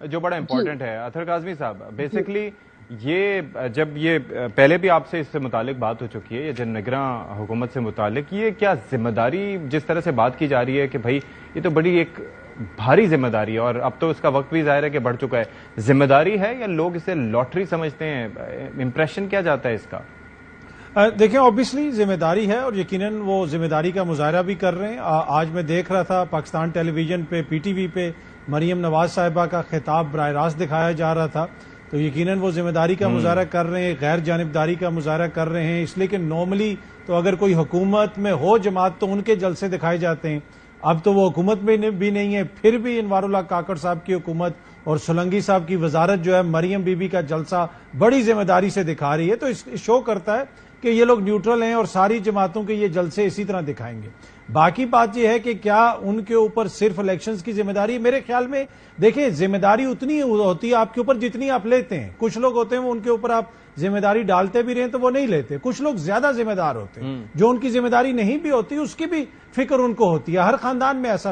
جو بڑا امپورٹنٹ ہے اطہر کاظمی صاحب، بیسکلی یہ جب یہ پہلے بھی آپ سے اس سے متعلق بات ہو چکی ہے، یہ جن نگراں حکومت سے متعلق، یہ کیا ذمہ داری جس طرح سے بات کی جا رہی ہے کہ بھائی یہ تو بڑی ایک بھاری ذمہ داری ہے، اور اب تو اس کا وقت بھی ظاہر ہے کہ بڑھ چکا ہے، ذمہ داری ہے یا لوگ اسے لاٹری سمجھتے ہیں؟ امپریشن کیا جاتا ہے اس کا؟ دیکھیں اوبیسلی ذمہ داری ہے، اور یقیناً وہ ذمہ داری کا مظاہرہ بھی کر رہے ہیں۔ آج میں دیکھ رہا تھا پاکستان ٹیلی ویژن پہ پی ٹی وی پہ مریم نواز صاحبہ کا خطاب براہ راست دکھایا جا رہا تھا، تو یقیناً وہ ذمہ داری کا مظاہرہ کر رہے ہیں، غیر جانبداری کا مظاہرہ کر رہے ہیں، اس لیے کہ نارملی تو اگر کوئی حکومت میں ہو جماعت تو ان کے جلسے دکھائے جاتے ہیں، اب تو وہ حکومت میں بھی نہیں ہے، پھر بھی انوار اللہ کاکڑ صاحب کی حکومت اور سولنگی صاحب کی وزارت جو ہے مریم بی بی کا جلسہ بڑی ذمہ داری سے دکھا رہی ہے، تو اس شو کرتا ہے کہ یہ لوگ نیوٹرل ہیں اور ساری جماعتوں کے یہ جلسے اسی طرح دکھائیں گے۔ باقی بات یہ ہے کہ کیا ان کے اوپر صرف الیکشنز کی ذمہ داری؟ میرے خیال میں دیکھیں ذمہ داری اتنی ہوتی ہے آپ کے اوپر جتنی آپ لیتے ہیں۔ کچھ لوگ ہوتے ہیں وہ ان کے اوپر آپ ذمہ داری ڈالتے بھی رہیں تو وہ نہیں لیتے، کچھ لوگ زیادہ ذمہ دار ہوتے ہیں، جو ان کی ذمہ داری نہیں بھی ہوتی اس کی بھی فکر ان کو ہوتی ہے، ہر خاندان میں ایسا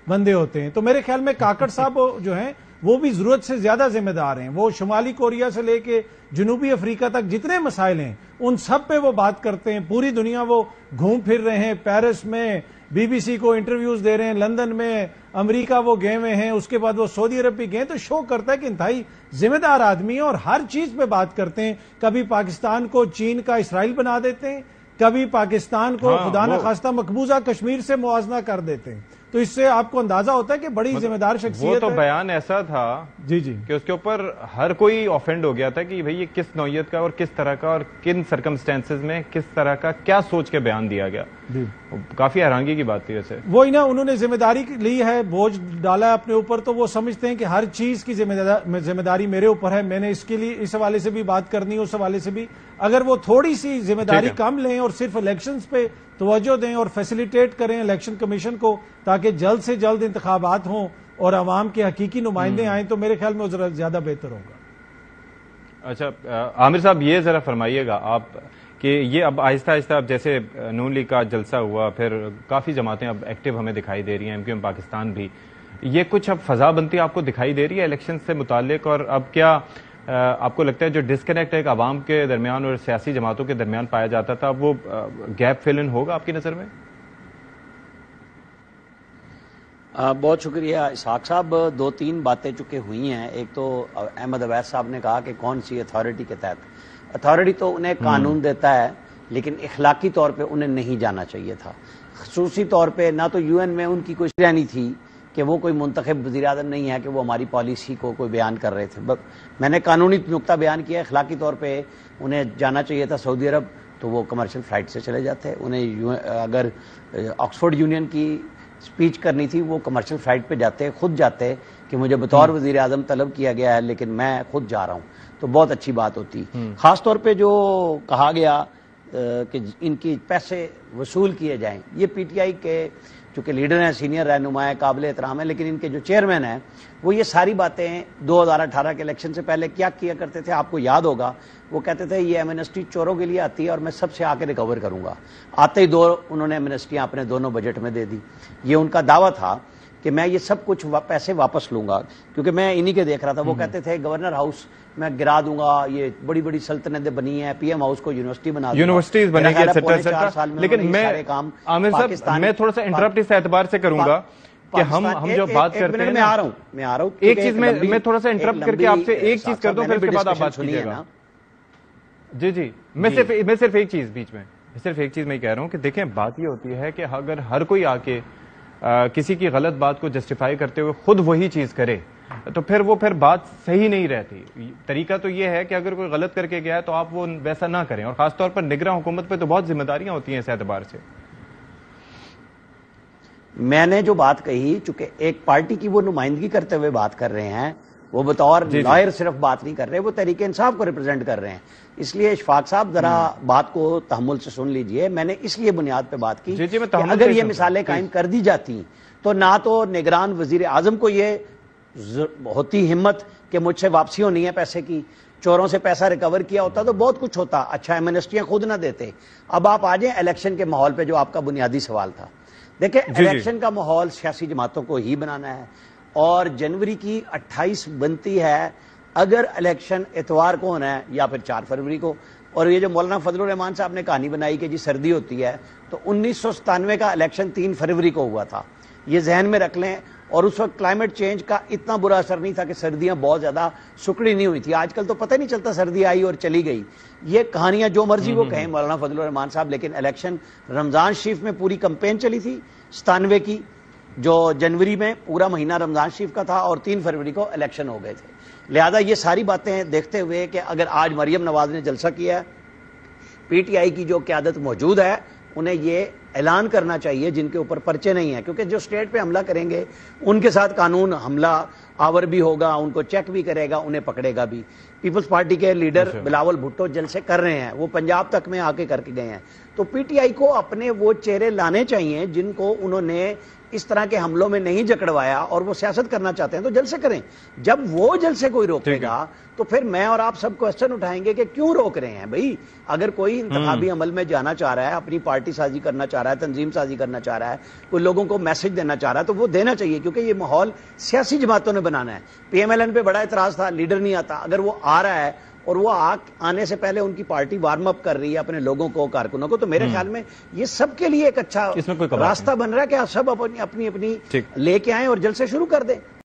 بندے ہوتے ہیں۔ تو میرے خیال میں کاکڑ صاحب جو ہیں وہ بھی ضرورت سے زیادہ ذمہ دار ہیں، وہ شمالی کوریا سے لے کے جنوبی افریقہ تک جتنے مسائل ہیں ان سب پہ وہ بات کرتے ہیں، پوری دنیا وہ گھوم پھر رہے ہیں، پیرس میں بی بی سی کو انٹرویوز دے رہے ہیں، لندن میں امریکہ وہ گئے ہوئے ہیں، اس کے بعد وہ سعودی عرب بھی گئے، تو شو کرتا ہے کہ انتہائی ذمہ دار آدمی ہیں اور ہر چیز پہ بات کرتے ہیں۔ کبھی پاکستان کو چین کا اسرائیل بنا دیتے ہیں، کبھی پاکستان کو خدا نخواستہ مقبوضہ کشمیر سے موازنہ کر دیتے ہیں، تو اس سے آپ کو اندازہ ہوتا ہے کہ بڑی ذمہ دار شخصیت ہے۔ وہ تو بیان ایسا تھا جی کہ اس کے اوپر ہر کوئی آفینڈ ہو گیا تھا کہ بھئی یہ کس نوعیت کا اور کس طرح کا اور کن سرکمسٹینسز میں کس طرح کا کیا سوچ کے بیان دیا گیا۔ کافی حیرانگی کی بات تھی ویسے۔ وہی نا، انہوں نے ذمہ داری لی ہے، بوجھ ڈالا ہے اپنے اوپر، تو وہ سمجھتے ہیں کہ ہر چیز کی ذمہ داری میرے اوپر ہے، میں نے اس کے لیے اس حوالے سے بھی بات کرنی ہے، اس حوالے سے بھی۔ اگر وہ تھوڑی سی ذمہ داری کم لیں اور صرف الیکشنز پہ توجہ دیں اور فیسیلیٹیٹ کریں الیکشن کمیشن کو تاکہ جلد سے جلد انتخابات ہوں اور عوام کے حقیقی نمائندے آئیں، تو میرے خیال میں ذرا زیادہ بہتر ہوگا۔ اچھا عامر صاحب، یہ ذرا فرمائیے گا آپ کہ یہ اب آہستہ آہستہ اب جیسے نون لیگ کا جلسہ ہوا، پھر کافی جماعتیں اب ایکٹیو ہمیں دکھائی دے رہی ہیں، MQM پاکستان بھی، یہ کچھ اب فضا بنتی آپ کو دکھائی دے رہی ہے الیکشن سے متعلق؟ اور اب کیا آپ کو لگتا ہے جو ڈسکنیکٹ ایک عوام کے درمیان اور سیاسی جماعتوں کے درمیان پایا جاتا تھا وہ گیپ فل ان ہوگا آپ کی نظر میں؟ بہت شکریہ اسحاق صاحب۔ دو تین باتیں چکے ہوئی ہیں۔ ایک تو احمد اویس صاحب نے کہا کہ کون سی اتھارٹی کے تحت، اتھارٹی تو انہیں قانون دیتا ہے لیکن اخلاقی طور پہ انہیں نہیں جانا چاہیے تھا۔ خصوصی طور پہ نہ تو UN میں ان کی کوئی شرح نہیں تھی کہ وہ کوئی منتخب وزیر اعظم نہیں ہے کہ وہ ہماری پالیسی کو کوئی بیان کر رہے تھے۔ میں نے قانونی نقطہ بیان کیا، اخلاقی طور پہ انہیں جانا چاہیے تھا سعودی عرب، تو وہ کمرشل فلائٹ سے چلے جاتے۔ انہیں اگر آکسفورڈ یونین کی سپیچ کرنی تھی وہ کمرشل فلائٹ پہ جاتے، خود جاتے کہ مجھے بطور وزیر اعظم طلب کیا گیا ہے لیکن میں خود جا رہا ہوں، تو بہت اچھی بات ہوتی۔ خاص طور پہ جو کہا گیا کہ ان کی پیسے وصول کیے جائیں، یہ PTI کے چونکہ لیڈر ہیں، سینئر رہنما ہیں، قابل احترام ہیں، لیکن ان کے جو چیئرمین ہیں وہ یہ ساری باتیں 2018 کے الیکشن سے پہلے کیا کیا کرتے تھے آپ کو یاد ہوگا۔ وہ کہتے تھے یہ ایمنسٹی چوروں کے لیے آتی ہے اور میں سب سے آ کے ریکور کروں گا۔ آتے ہی انہوں نے ایمنسٹیاں اپنے دونوں بجٹ میں دے دی۔ یہ ان کا دعویٰ تھا کہ میں یہ سب کچھ پیسے واپس لوں گا، کیونکہ میں انہی کے دیکھ رہا تھا۔ وہ کہتے تھے گورنر ہاؤس میں گرا دوں گا، یہ بڑی بڑی سلطنتیں بنی ہیں، PM ہاؤس کو یونیورسٹی بنا دوں گا، یونیورسٹیز بنے گی ایٹسٹرا۔ لیکن میں عامر صاحب میں تھوڑا سا انٹرپٹ اس اعتبار سے کروں گا کہ ہم جو بات کرتے ہیں، میں آ رہا ہوں ایک چیز میں تھوڑا سا انٹرپٹ کر کے آپ سے ایک چیز کر دوں پھر اس کے بعد آپ بات کیجیے گا۔ جی میں صرف ایک چیز بیچ میں صرف ایک چیز میں کہہ رہا ہوں کہ دیکھیں بات یہ ہوتی ہے کہ اگر ہر کوئی آ کے کسی کی غلط بات کو جسٹیفائی کرتے ہوئے خود وہی چیز کرے تو پھر بات صحیح نہیں رہتی۔ طریقہ تو یہ ہے کہ اگر کوئی غلط کر کے گیا ہے تو آپ وہ ویسا نہ کریں، اور خاص طور پر نگراں حکومت پہ تو بہت ذمہ داریاں ہوتی ہیں اس اعتبار سے۔ میں نے جو بات کہی، چونکہ ایک پارٹی کی وہ نمائندگی کرتے ہوئے بات کر رہے ہیں، وہ بطور لائر صرف بات نہیں کر رہے، وہ تحریک انصاف کو ریپرزینٹ کر رہے ہیں۔ اس لیے اشفاق صاحب ذرا بات کو تحمل سے سن لیجئے۔ میں نے اس لیے بنیاد پہ بات کی کہ اگر یہ مثالیں قائم کر دی جاتی تو نہ تو نگران وزیر اعظم کو یہ ہوتی ہمت کہ مجھ سے واپسی ہونی ہے پیسے کی، چوروں سے پیسہ ریکور کیا ہوتا تو بہت کچھ ہوتا، اچھا ایمنسٹیاں خود نہ دیتے۔ اب آپ آ جائیں الیکشن کے ماحول پہ، جو آپ کا بنیادی سوال تھا۔ دیکھیں الیکشن کا ماحول سیاسی جماعتوں کو ہی بنانا ہے، اور جنوری کی 28 بنتی ہے اگر الیکشن اتوار کو ہونا ہے یا پھر 4 فروری کو. اور یہ جو مولانا فضل الرحمان صاحب نے کہانی بنائی کہ جی سردی ہوتی ہے، تو 1997 کا الیکشن 3 فروری کو ہوا تھا، یہ ذہن میں رکھ لیں. اور اس وقت کلائمیٹ چینج کا اتنا برا اثر نہیں تھا کہ سردیاں بہت زیادہ سکڑی نہیں ہوئی تھی. آج کل تو پتہ نہیں چلتا سردی آئی اور چلی گئی. یہ کہانیاں جو مرضی وہ کہیں مولانا فضل الرحمان صاحب، لیکن الیکشن رمضان شریف میں پوری کمپین چلی تھی 97 کی، جو جنوری میں پورا مہینہ رمضان شریف کا تھا اور 3 فروری کو الیکشن ہو گئے تھے. لہذا یہ ساری باتیں دیکھتے ہوئے کہ اگر آج مریم نواز نے جلسہ کیا ہے، پی ٹی آئی کی جو قیادت موجود ہے انہیں یہ اعلان کرنا چاہیے جن کے اوپر پرچے نہیں ہیں، کیونکہ جو اسٹیٹ پہ حملہ کریں گے ان کے ساتھ قانون حملہ آور بھی ہوگا، ان کو چیک بھی کرے گا، انہیں پکڑے گا بھی. پیپلز پارٹی کے لیڈر بلاول بھٹو جلسے کر رہے ہیں، وہ پنجاب تک میں آ کے کر کے گئے ہیں. تو پی ٹی آئی کو اپنے وہ چہرے لانے چاہیے جن کو انہوں نے اس طرح کے حملوں میں نہیں جکڑوایا اور وہ سیاست کرنا چاہتے ہیں تو جلسے کریں. جب وہ جلسے کوئی روکے گا تو پھر میں اور آپ سب کوسچن اٹھائیں گے کہ کیوں روک رہے ہیں بھائی. اگر کوئی انتخابی عمل میں جانا چاہ رہا ہے، اپنی پارٹی سازی کرنا چاہ رہا ہے، تنظیم سازی کرنا چاہ رہا ہے، کوئی لوگوں کو میسج دینا چاہ رہا ہے تو وہ دینا چاہیے، کیونکہ یہ ماحول سیاسی جماعتوں نے بنانا ہے. پی ایم ایل این پہ بڑا اعتراض تھا، لیڈر نہیں آتا. اگر وہ آ رہا ہے اور وہ آنے سے پہلے ان کی پارٹی وارم اپ کر رہی ہے اپنے لوگوں کو، کارکنوں کو، تو میرے خیال میں یہ سب کے لیے ایک اچھا راستہ بن رہا ہے کہ آپ سب اپنی اپنی لے کے آئیں اور جلسے شروع کر دیں.